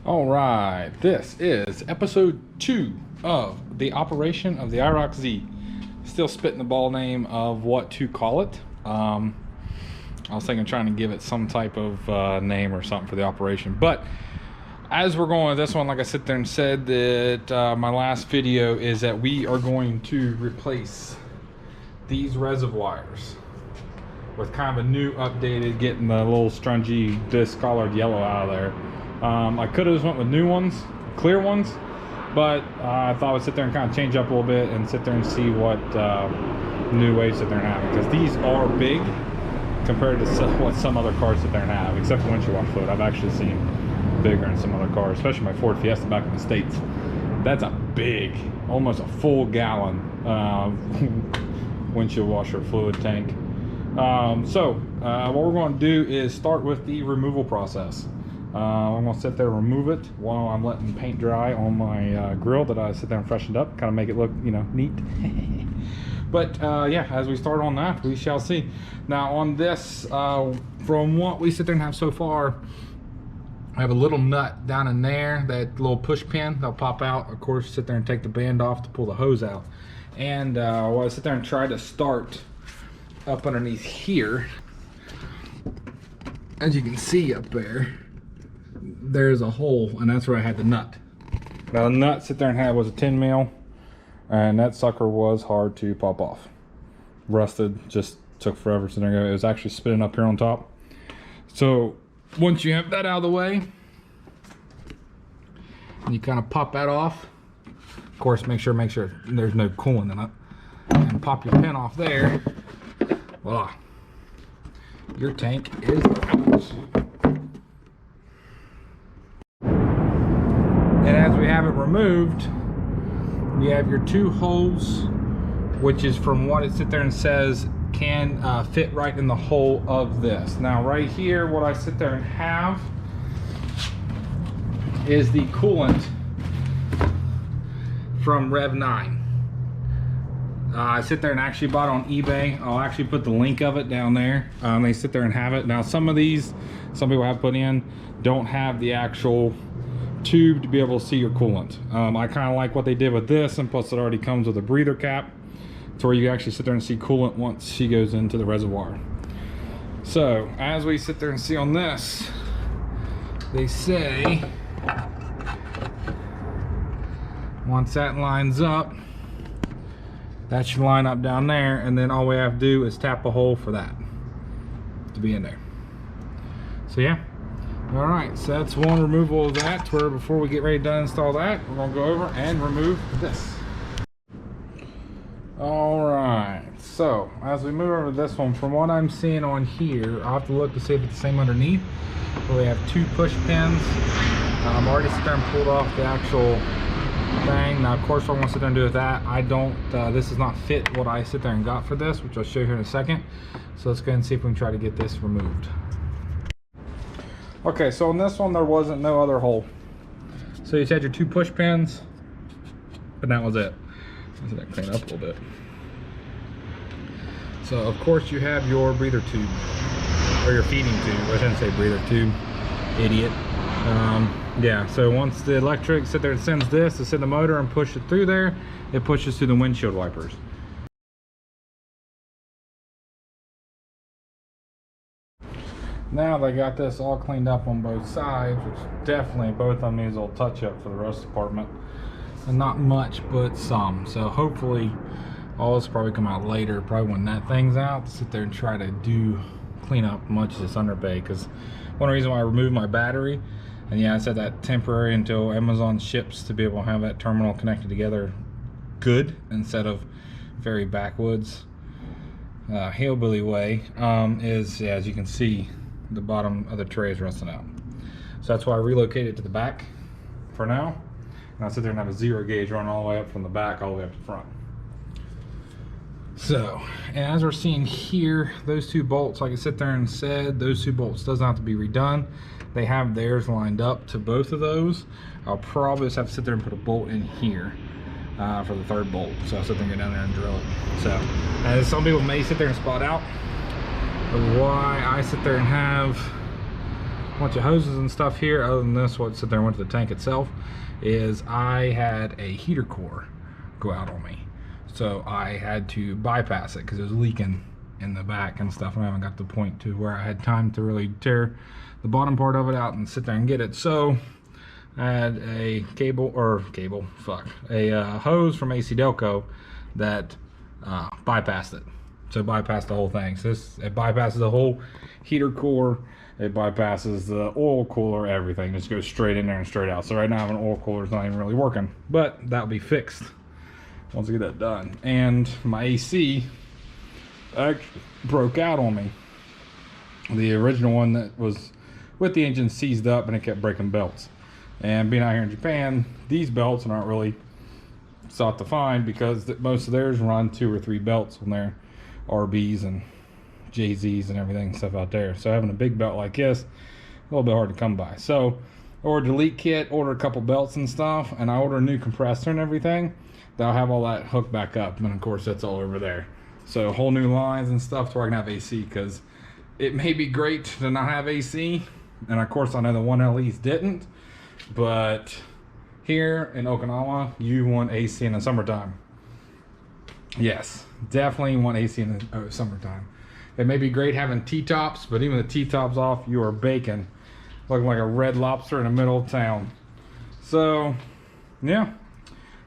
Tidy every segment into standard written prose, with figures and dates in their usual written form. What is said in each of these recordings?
All right, this is episode 2 of the operation of the IROC Z. Still spitting the ball name of what to call it. I was thinking trying to give it some type of name or something for the operation. But as we're going with this one, like I sit there and said that my last video is that we are going to replace these reservoirs with kind of a new updated, getting the little strungy discolored yellow out of there. I could have just went with new ones, clear ones, but I thought I would sit there and kind of change up a little bit and sit there and see what new ways that they're having, because these are big compared to what some other cars sit there and have, except for windshield wash fluid. I've actually seen bigger in some other cars, especially my Ford Fiesta back in the States. That's a big, almost a full gallon windshield washer fluid tank. What we're going to do is start with the removal process. I'm going to sit there and remove it while I'm letting paint dry on my grill that I sit there and freshened up, kind of make it look, you know, neat. But yeah, as we start on that, we shall see. Now on this, from what we sit there and have so far, I have a little nut down in there, that little push pin that'll pop out. Of course, sit there and take the band off to pull the hose out. And while I sit there and try to start up underneath here, as you can see up there, there's a hole, and that's where I had the nut. Now the nut sit there and had was a 10 mil, and that sucker was hard to pop off. Rusted, just took forever. So there it was actually spinning up here on top. So once you have that out of the way, and you kind of pop that off, of course make sure there's no coolant in it, and pop your pin off there, voila, your tank is out. And as we have it removed, you have your two holes, which is from what it sit there and says can fit right in the hole of this. Now right here, what I sit there and have is the coolant from Rev9. I sit there and actually bought it on eBay. I'll actually put the link of it down there. They sit there and have it. Now some of these, some people have put in, don't have the actual tube to be able to see your coolant. I kind of like what they did with this, and plus it already comes with a breather cap to where you actually sit there and see coolant once she goes into the reservoir. So as we sit there and see on this, they say once that lines up, that should line up down there, and then all we have to do is tap a hole for that to be in there. So yeah. All right, so that's one removal of that. Where before we get ready to install that, we're gonna go over and remove this. All right, so as we move over to this one, from what I'm seeing on here, I'll have to look to see if it's the same underneath. But we have two push pins. I'm already sit there and pulled off the actual thing. Now, of course, what I'm gonna sit there and do with that, I don't, this does not fit what I sit there and got for this, which I'll show you here in a second. So let's go ahead and see if we can try to get this removed. Okay, so on this one there wasn't no other hole. So you just had your two push pins, but that was it. Let's let that clean up a little bit. So of course you have your breather tube, or your feeding tube. I shouldn't say breather tube, idiot. Yeah, so once the electric sit there and sends this to send the motor and push it through there, it pushes through the windshield wipers. Now they got this all cleaned up on both sides, which definitely both of them needs a little touch up for the rust department, and not much but some. So hopefully all this will probably come out later, probably when that thing's out, to sit there and try to clean up much of this underbay, because one reason why I removed my battery, and yeah, I said that temporary until Amazon ships to be able to have that terminal connected together good, instead of very backwoods hillbilly way, is, yeah, as you can see, the bottom of the tray is rusting out. So that's why I relocated it to the back for now. And I'll sit there and have a 0 gauge running all the way up from the back all the way up to the front. So, and as we're seeing here, those two bolts, like I sit there and said, those two bolts does not have to be redone. They have theirs lined up to both of those. I'll probably just have to sit there and put a bolt in here for the third bolt. So I'll sit there and go down there and drill it. So, as some people may sit there and spot out, why I sit there and have bunch of hoses and stuff here. Other than this, what sit there and went to the tank itself, is I had a heater core go out on me. So I had to bypass it because it was leaking in the back and stuff, and I haven't got to the point to where I had time to really tear the bottom part of it out and sit there and get it. So I had a hose from AC Delco that bypassed it. So bypassed the whole thing. So it bypasses the whole heater core, it bypasses the oil cooler, everything just goes straight in there and straight out. So right now an oil cooler is not even really working, but that'll be fixed once I get that done. And my AC broke out on me. The original one that was with the engine seized up and it kept breaking belts. And being out here in Japan, these belts aren't really sought to find because most of theirs run 2 or 3 belts on their RBs and JZs and everything stuff out there. So having a big belt like this, a little bit hard to come by. So I ordered a delete kit, ordered a couple belts and stuff, and I ordered a new compressor and everything. That'll have all that hooked back up, and of course that's all over there. So whole new lines and stuff to where I can have AC, because it may be great to not have AC, and of course I know the 1LEs didn't, but here in Okinawa you want AC in the summertime. Yes, definitely want AC in the summertime. It may be great having T-tops, but even the T-tops off, you are baking, looking like a red lobster in the middle of town. So yeah,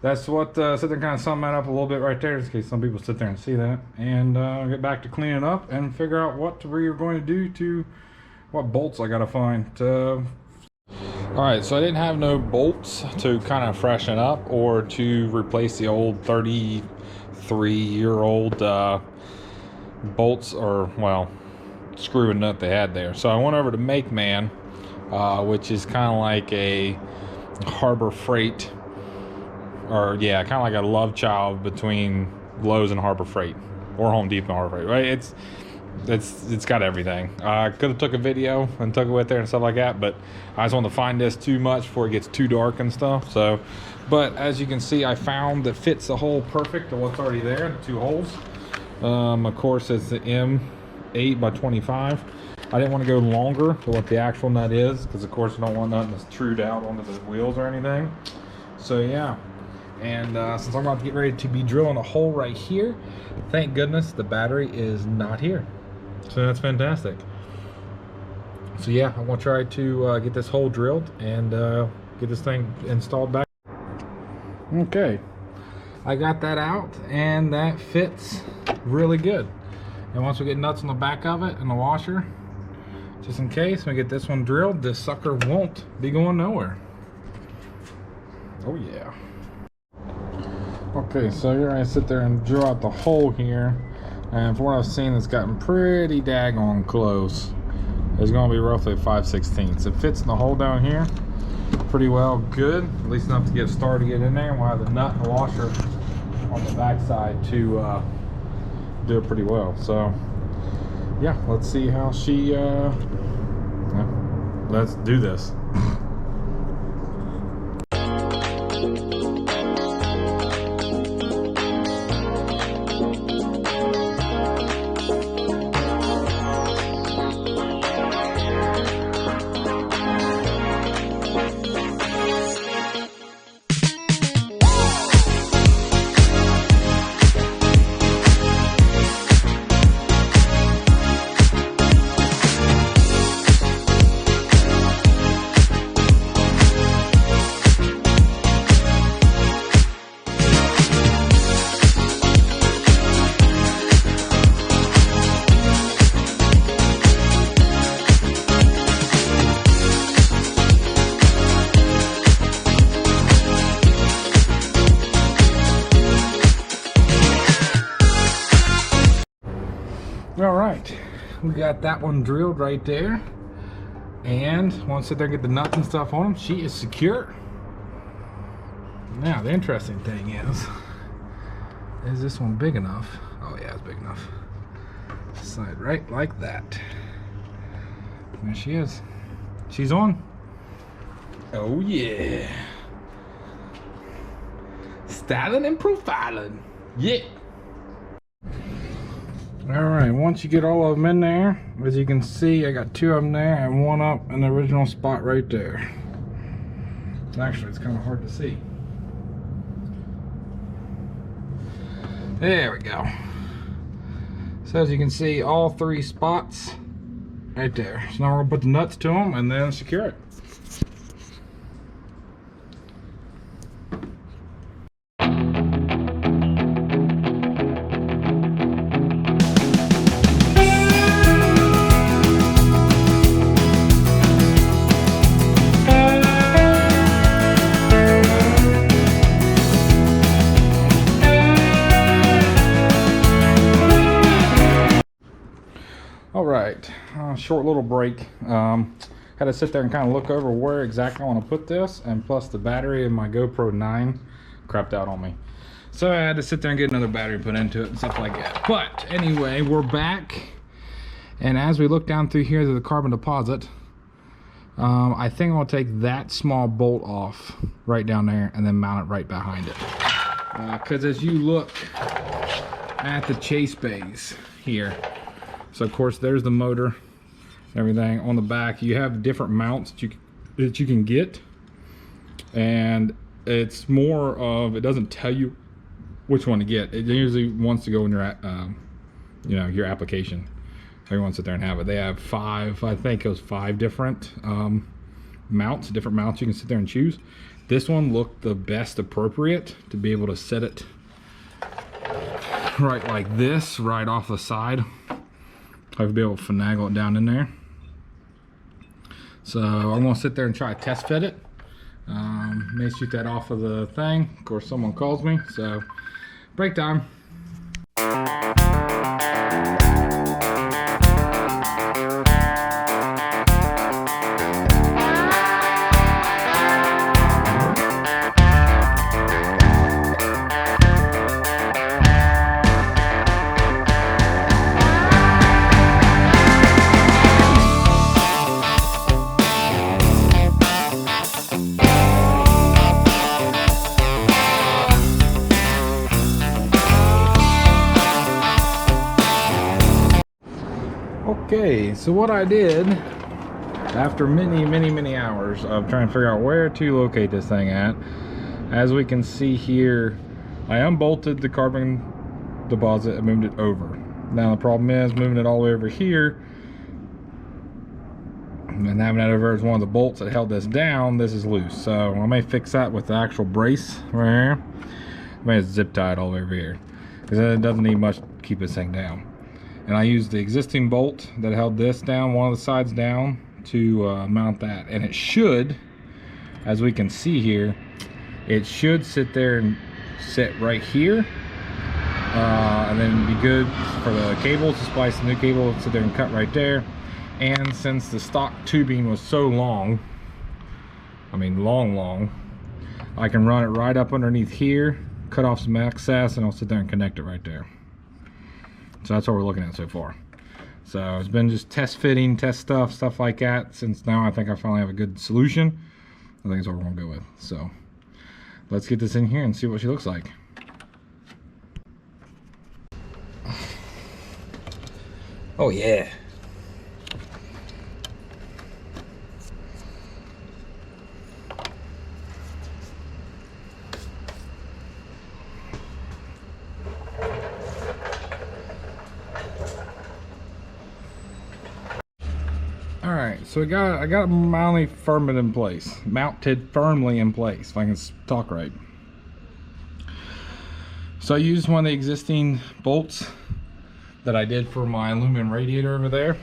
that's what sit there and kind of sum that up a little bit right there, just in case some people sit there and see that, and get back to cleaning up and figure out what we're going to do to what bolts I gotta find. All right, so I didn't have no bolts to kind of freshen up or to replace the old 33-year-old bolts, or well, screw and nut they had there. So I went over to Make Man, which is kind of like a Harbor Freight, or yeah, kind of like a love child between Lowe's and Harbor Freight, or Home Depot and Harbor Freight, right? It's got everything. I could have took a video and took it with there and stuff like that, but I just want to find this too much before it gets too dark and stuff. So, but as you can see, I found that fits the hole perfect to what's already there, the 2 holes. Of course, it's the M8 by 25. I didn't want to go longer to what the actual nut is, because of course you don't want nothing that's trued out onto the wheels or anything. So yeah, and since I'm about to get ready to be drilling a hole right here, thank goodness the battery is not here. So that's fantastic. So yeah, I'm gonna try to get this hole drilled and get this thing installed back. Okay, I got that out and that fits really good. And once we get nuts on the back of it and the washer, just in case we get this one drilled, this sucker won't be going nowhere. Oh yeah. Okay, so you're gonna sit there and drill out the hole here, and from what I've seen, it's gotten pretty daggone close. It's gonna be roughly 5/16. It fits in the hole down here pretty well, good, at least enough to get a star to get in there. And we'll have the nut and the washer on the back side to do it pretty well. So yeah, let's see how she let's do this. All right, we got that one drilled right there, and once sit there and get the nuts and stuff on them, she is secure. Now the interesting thing is this one big enough? Oh yeah, it's big enough. Slide right like that. There she is. She's on. Oh yeah. Styling and profiling. Yeah. Alright, once you get all of them in there, as you can see, I got 2 of them there and 1 up in the original spot right there. Actually, it's kind of hard to see. There we go. So as you can see, all 3 spots right there. So now we're going to put the nuts to them and then secure it. Alright, short little break. Had to sit there and kind of look over where exactly I want to put this, and plus the battery in my GoPro 9 crapped out on me. So I had to sit there and get another battery put into it and stuff like that. But anyway, we're back. And as we look down through here to the carbon deposit, I think I'll take that small bolt off right down there and then mount it right behind it. Because as you look at the chase bays here, so of course there's the motor, everything. On the back you have different mounts that you can get, and it's more of, it doesn't tell you which one to get. It usually wants to go in your you know, your application. Everyone sit there and have it. They have 5, I think it was 5 different mounts, different mounts you can sit there and choose. This one looked the best appropriate to be able to set it right like this, right off the side. I'll be able to finagle it down in there. So I'm gonna sit there and try to test fit it. May shoot that off of the thing. Of course, someone calls me, so break time. Okay, so what I did after many hours of trying to figure out where to locate this thing at, as we can see here, I unbolted the carbon deposit and moved it over. Now the problem is moving it all the way over here and having that over as one of the bolts that held this down. This is loose, so I may fix that with the actual brace right here. I may zip tie it all over here because it doesn't need much to keep this thing down. And I used the existing bolt that held this down, one of the sides down, to mount that. And it should, as we can see here, it should sit there and sit right here. And then be good for the cables to splice the new cable, sit there and cut right there. And since the stock tubing was so long, I mean long, I can run it right up underneath here, cut off some excess, and I'll sit there and connect it right there. So that's what we're looking at so far. So it's been just test fitting, test stuff like that. Since now I think I finally have a good solution, I think that's what we're gonna go with. So let's get this in here and see what she looks like. Oh yeah. Alright, so I got it mounted firmly in place. Mounted firmly in place, if I can talk right. So I used one of the existing bolts that I did for my aluminum radiator over there.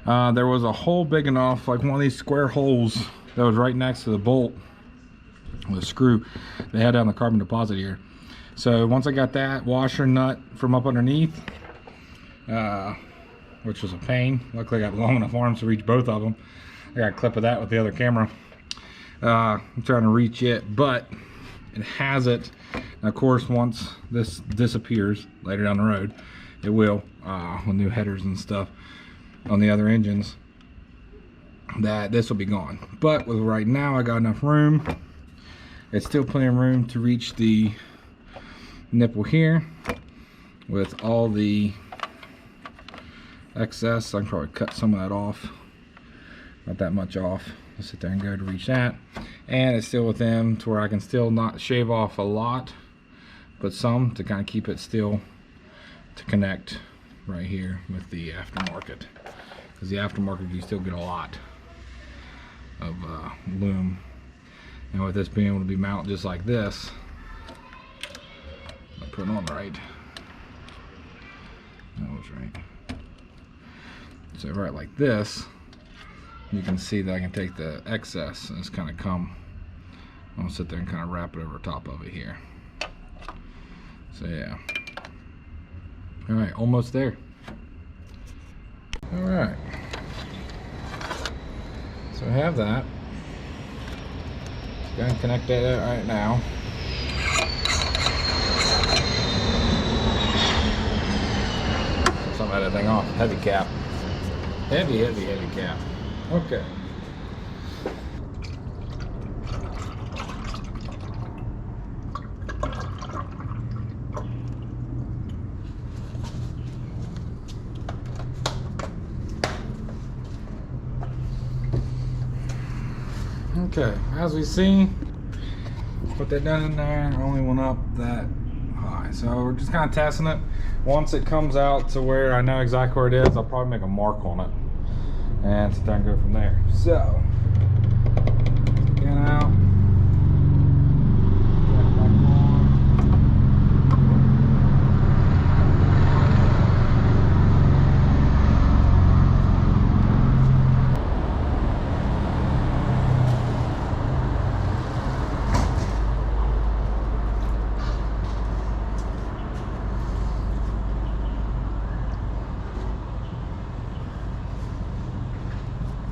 There was a hole big enough, like one of these square holes that was right next to the bolt, the screw they had on the carbon deposit here. So once I got that washer nut from up underneath, which was a pain. Luckily I got long enough arms to reach both of them. I got a clip of that with the other camera. I'm trying to reach it, but it has it. And of course, once this disappears later down the road, it will, with new headers and stuff on the other engines, that this will be gone. But with right now, I got enough room. It's still plenty of room to reach the nipple here with all the excess. I can probably cut some of that off. Not that much off. I'll sit there and go to reach that. And it's still within to where I can still not shave off a lot, but some to kind of keep it still to connect right here with the aftermarket. Because the aftermarket, you still get a lot of loom. And with this being able to be mounted just like this, I'll put it on right. That was right. So right like this, you can see that I can take the excess and just kind of come. I'm gonna sit there and kind of wrap it over top of it here. So yeah. All right, almost there. All right. So I have that. Just gonna connect that right now. Some of that thing off. Heavy cap. Heavy cap. Okay. Okay, as we see, put that down in there. I only went up that high, so we're just kind of testing it. Once it comes out to where I know exactly where it is, I'll probably make a mark on it and sit there and go from there. So, get out. Get back on.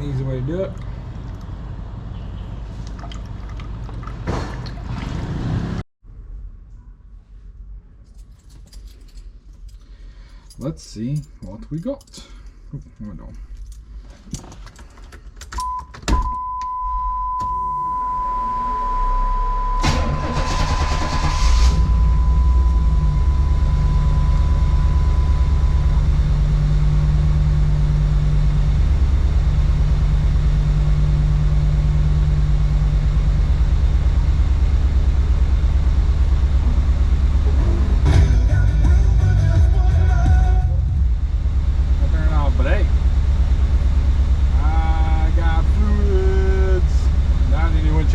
Easy way to do it. Let's see what we got. Oh, hold on.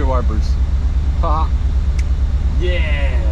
Wipers. Ha! Yeah!